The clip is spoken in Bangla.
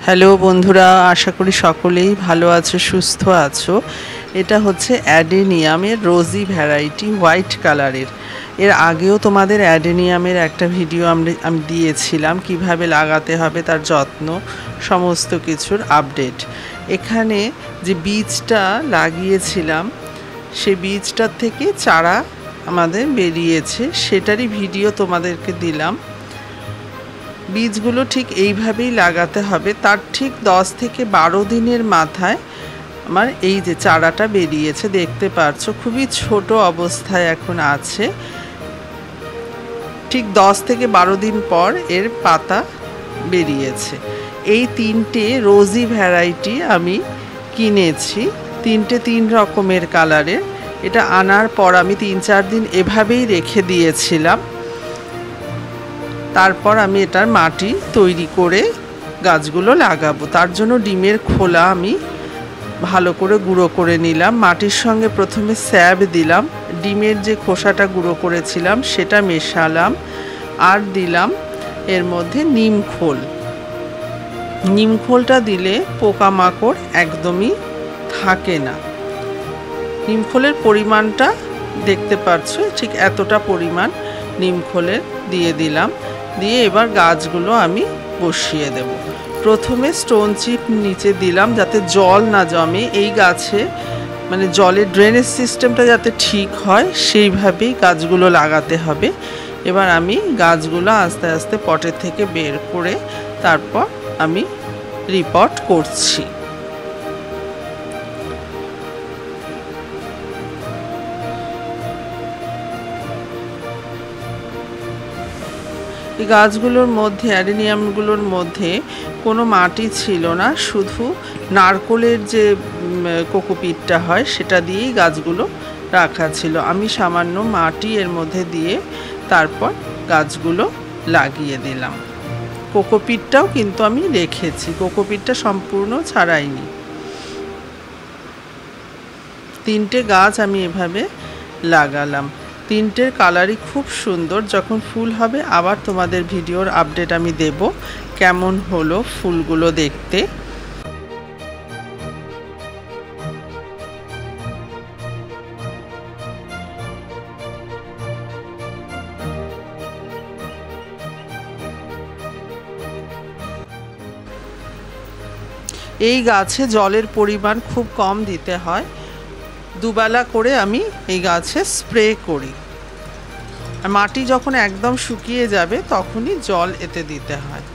হ্যালো বন্ধুরা, আশা করি সকলেই ভালো আছো, সুস্থ আছো। এটা হচ্ছে অ্যাডেনিয়ামের রোজি ভ্যারাইটি, হোয়াইট কালারের। এর আগেও তোমাদের অ্যাডেনিয়ামের একটা ভিডিও আমি দিয়েছিলাম, কিভাবে লাগাতে হবে তার যত্ন, সমস্ত কিছুর আপডেট। এখানে যে বীজটা লাগিয়েছিলাম সেই বীজটার থেকে চারা আমাদের বেরিয়েছে, সেটারই ভিডিও তোমাদেরকে দিলাম। বীজগুলো ঠিক এইভাবেই লাগাতে হবে। তার ঠিক 10 থেকে 12 দিনের মাথায় আমার এই যে চারাটা বেরিয়েছে, দেখতে পাচ্ছ খুবই ছোট অবস্থায় এখন আছে। ঠিক 10 থেকে 12 দিন পর এর পাতা বেরিয়েছে। এই 3টে রোজি ভ্যারাইটি আমি কিনেছি, 3টে 3 রকমের কালারের। এটা আনার পর আমি 3-4 দিন এভাবেই রেখে দিয়েছিলাম। তারপর আমি এটার মাটি তৈরি করে গাছগুলো লাগাবো। তার জন্য ডিমের খোলা আমি ভালো করে গুঁড়ো করে নিলাম। মাটির সঙ্গে প্রথমে স্যাব দিলাম, ডিমের যে খোসাটা গুঁড়ো করেছিলাম সেটা মেশালাম, আর দিলাম এর মধ্যে নিম খোল। নিম খোলটা দিলে পোকামাকড় একদমই থাকে না। নিম খোলের পরিমাণটা দেখতে পাচ্ছ, ঠিক এতটা পরিমাণ নিম খোলের দিয়ে দিলাম। দিয়ে এবার গাছগুলো আমি বসিয়ে দেব। প্রথমে স্টোন চিপ নিচে দিলাম যাতে জল না জমে। এই গাছে মানে জলের ড্রেনেজ সিস্টেমটা যাতে ঠিক হয় সেইভাবেই গাছগুলো লাগাতে হবে। এবার আমি গাছগুলো আস্তে আস্তে পটের থেকে বের করে তারপর আমি রিপোর্ট করছি। এই গাছগুলোর মধ্যে, অ্যাডেনিয়ামগুলোর মধ্যে কোনো মাটি ছিল না, শুধু নারকোলের যে কোকোপিটটা হয় সেটা দিয়েই গাছগুলো রাখা ছিল। আমি সামান্য মাটি এর মধ্যে দিয়ে তারপর গাছগুলো লাগিয়ে দিলাম। কোকোপিটটাও কিন্তু আমি রেখেছি, কোকোপিটটা সম্পূর্ণ ছাড়াইনি। 3টে গাছ আমি এভাবে লাগালাম। 3টের কালারই খুব সুন্দর। যখন ফুল হবে আবার তোমাদের ভিডিওর আপডেট আমি দেব, কেমন হলো ফুলগুলো দেখতে। এই গাছে জলের পরিমাণ খুব কম দিতে হয়, দুবেলা করে আমি এই গাছে স্প্রে করি। আর মাটি যখন একদম শুকিয়ে যাবে তখনই জল এতে দিতে হয়।